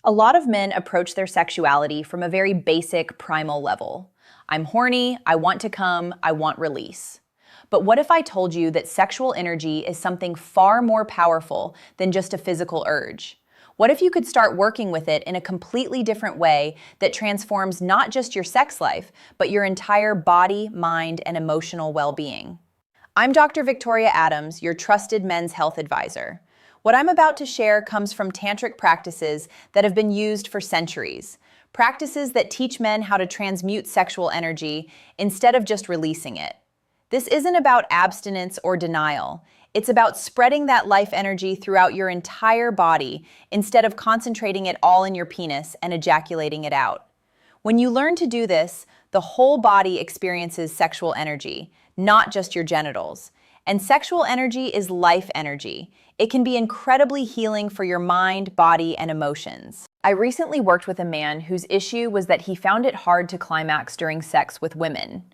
A lot of men approach their sexuality from a very basic primal level. I'm horny, I want to come, I want release. But what if I told you that sexual energy is something far more powerful than just a physical urge? What if you could start working with it in a completely different way that transforms not just your sex life, but your entire body, mind, and emotional well-being? I'm Dr. Victoria Adams, your trusted men's health advisor. What I'm about to share comes from tantric practices that have been used for centuries. Practices that teach men how to transmute sexual energy instead of just releasing it. This isn't about abstinence or denial. It's about spreading that life energy throughout your entire body instead of concentrating it all in your penis and ejaculating it out. When you learn to do this, the whole body experiences sexual energy, not just your genitals. And sexual energy is life energy. It can be incredibly healing for your mind, body, and emotions. I recently worked with a man whose issue was that he found it hard to climax during sex with women.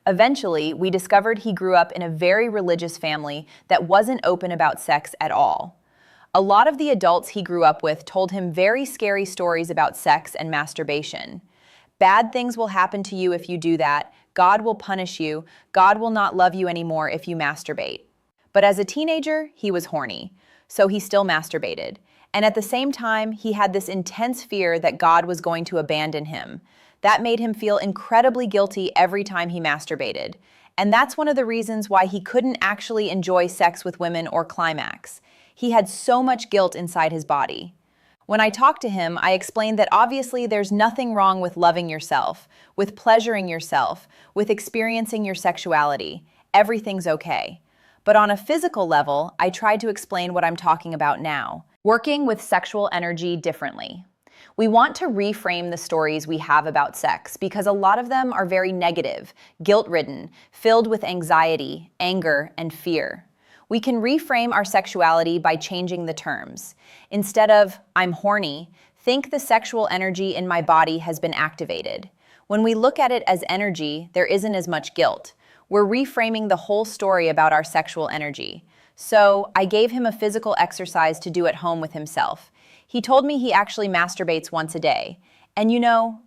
Eventually, we discovered he grew up in a very religious family that wasn't open about sex at all. A lot of the adults he grew up with told him very scary stories about sex and masturbation. Bad things will happen to you if you do that. God will punish you. God will not love you anymore if you masturbate. But as a teenager, he was horny, so he still masturbated. And at the same time, he had this intense fear that God was going to abandon him. That made him feel incredibly guilty every time he masturbated. And that's one of the reasons why he couldn't actually enjoy sex with women or climax. He had so much guilt inside his body. When I talked to him, I explained that obviously there's nothing wrong with loving yourself, with pleasuring yourself, with experiencing your sexuality. Everything's okay. But on a physical level, I tried to explain what I'm talking about now. Working with sexual energy differently. We want to reframe the stories we have about sex because a lot of them are very negative, guilt-ridden, filled with anxiety, anger, and fear. We can reframe our sexuality by changing the terms. Instead of, I'm horny, think the sexual energy in my body has been activated. When we look at it as energy, there isn't as much guilt. We're reframing the whole story about our sexual energy. So I gave him a physical exercise to do at home with himself. He told me he actually masturbates once a day. And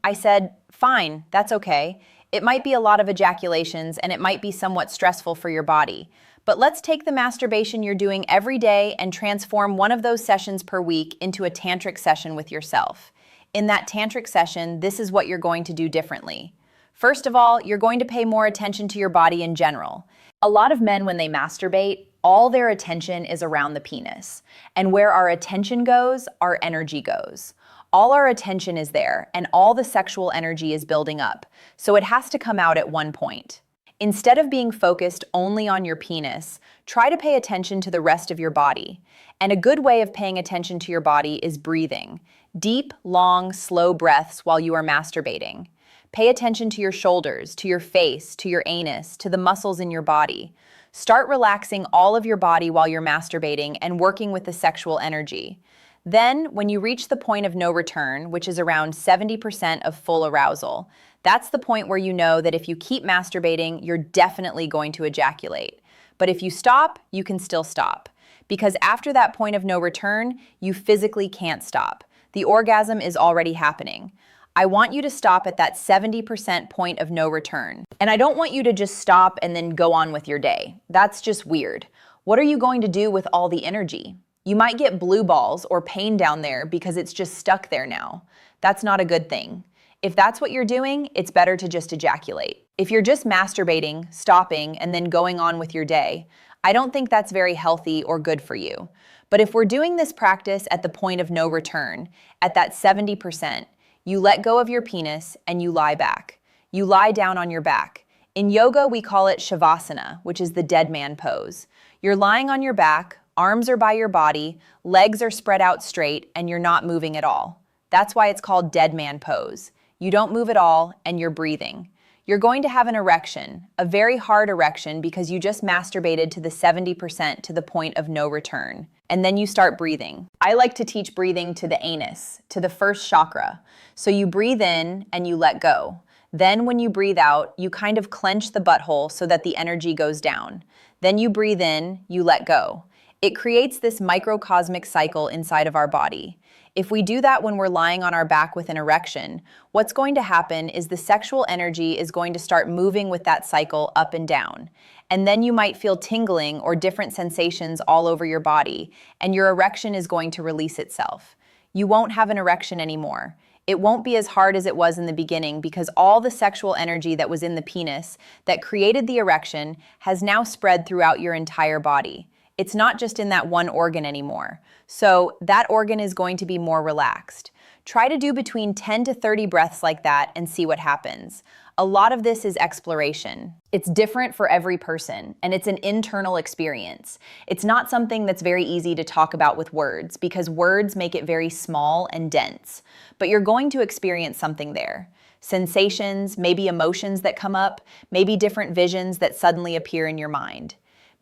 I said, fine, that's okay. It might be a lot of ejaculations and it might be somewhat stressful for your body. But let's take the masturbation you're doing every day and transform one of those sessions per week into a tantric session with yourself. In that tantric session, this is what you're going to do differently. First of all, you're going to pay more attention to your body in general. A lot of men, when they masturbate, all their attention is around the penis. And where our attention goes, our energy goes. All our attention is there, and all the sexual energy is building up. So it has to come out at one point. Instead of being focused only on your penis, try to pay attention to the rest of your body. And a good way of paying attention to your body is breathing. Deep, long, slow breaths while you are masturbating. Pay attention to your shoulders, to your face, to your anus, to the muscles in your body. Start relaxing all of your body while you're masturbating and working with the sexual energy. Then, when you reach the point of no return, which is around 70% of full arousal, that's the point where you know that if you keep masturbating, you're definitely going to ejaculate. But if you stop, you can still stop. Because after that point of no return, you physically can't stop. The orgasm is already happening. I want you to stop at that 70% point of no return. And I don't want you to just stop and then go on with your day. That's just weird. What are you going to do with all the energy? You might get blue balls or pain down there because it's just stuck there now. That's not a good thing. If that's what you're doing, it's better to just ejaculate. If you're just masturbating, stopping, and then going on with your day, I don't think that's very healthy or good for you. But if we're doing this practice at the point of no return, at that 70%, you let go of your penis and you lie back. You lie down on your back. In yoga, we call it Shavasana, which is the dead man pose. You're lying on your back, arms are by your body, legs are spread out straight, and you're not moving at all. That's why it's called dead man pose. You don't move at all, and you're breathing. You're going to have an erection, a very hard erection because you just masturbated to the 70% to the point of no return. And then you start breathing. I like to teach breathing to the anus, to the first chakra. So you breathe in and you let go. Then when you breathe out, you kind of clench the butthole so that the energy goes down. Then you breathe in, you let go. It creates this microcosmic cycle inside of our body. If we do that when we're lying on our back with an erection, what's going to happen is the sexual energy is going to start moving with that cycle up and down. And then you might feel tingling or different sensations all over your body, and your erection is going to release itself. You won't have an erection anymore. It won't be as hard as it was in the beginning because all the sexual energy that was in the penis that created the erection has now spread throughout your entire body. It's not just in that one organ anymore. So that organ is going to be more relaxed. Try to do between 10 to 30 breaths like that and see what happens. A lot of this is exploration. It's different for every person, and it's an internal experience. It's not something that's very easy to talk about with words because words make it very small and dense. But you're going to experience something there. Sensations, maybe emotions that come up, maybe different visions that suddenly appear in your mind.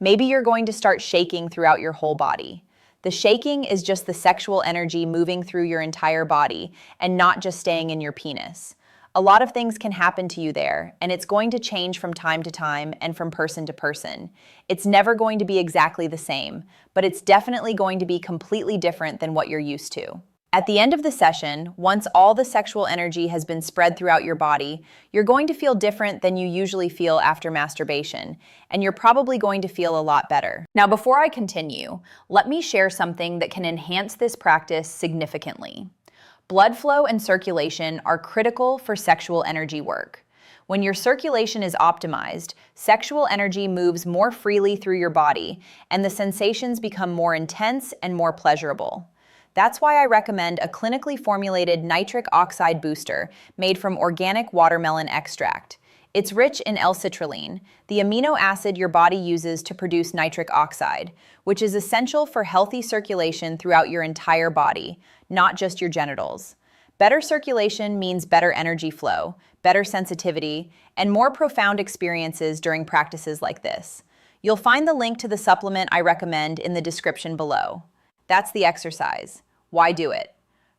Maybe you're going to start shaking throughout your whole body. The shaking is just the sexual energy moving through your entire body and not just staying in your penis. A lot of things can happen to you there, and it's going to change from time to time and from person to person. It's never going to be exactly the same, but it's definitely going to be completely different than what you're used to. At the end of the session, once all the sexual energy has been spread throughout your body, you're going to feel different than you usually feel after masturbation, and you're probably going to feel a lot better. Now, before I continue, let me share something that can enhance this practice significantly. Blood flow and circulation are critical for sexual energy work. When your circulation is optimized, sexual energy moves more freely through your body, and the sensations become more intense and more pleasurable. That's why I recommend a clinically formulated nitric oxide booster made from organic watermelon extract. It's rich in L-citrulline, the amino acid your body uses to produce nitric oxide, which is essential for healthy circulation throughout your entire body, not just your genitals. Better circulation means better energy flow, better sensitivity, and more profound experiences during practices like this. You'll find the link to the supplement I recommend in the description below. That's the exercise. Why do it?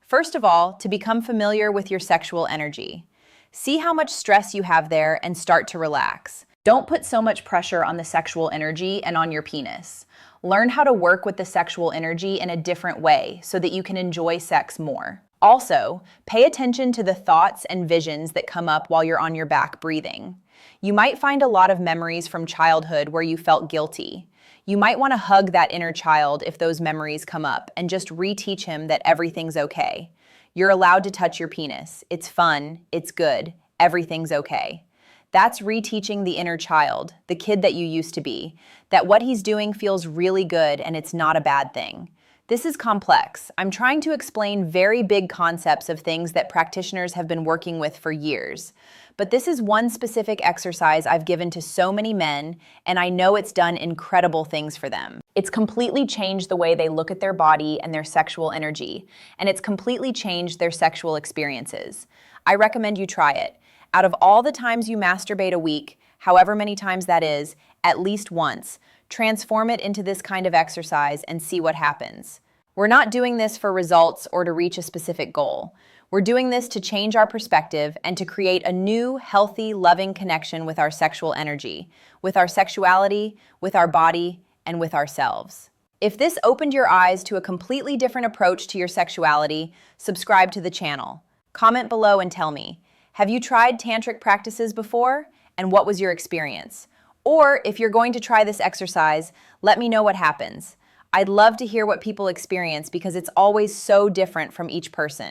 First of all, to become familiar with your sexual energy. See how much stress you have there and start to relax. Don't put so much pressure on the sexual energy and on your penis. Learn how to work with the sexual energy in a different way so that you can enjoy sex more. Also, pay attention to the thoughts and visions that come up while you're on your back breathing. You might find a lot of memories from childhood where you felt guilty. You might want to hug that inner child if those memories come up and just reteach him that everything's okay. You're allowed to touch your penis. It's fun. It's good. Everything's okay. That's reteaching the inner child, the kid that you used to be, that what he's doing feels really good and it's not a bad thing. This is complex. I'm trying to explain very big concepts of things that practitioners have been working with for years. But this is one specific exercise I've given to so many men, and I know it's done incredible things for them. It's completely changed the way they look at their body and their sexual energy, and it's completely changed their sexual experiences. I recommend you try it. Out of all the times you masturbate a week, however many times that is, at least once, transform it into this kind of exercise and see what happens. We're not doing this for results or to reach a specific goal. We're doing this to change our perspective and to create a new, healthy, loving connection with our sexual energy, with our sexuality, with our body, and with ourselves. If this opened your eyes to a completely different approach to your sexuality, subscribe to the channel. Comment below and tell me, have you tried tantric practices before? And what was your experience? Or if you're going to try this exercise, let me know what happens. I'd love to hear what people experience because it's always so different from each person.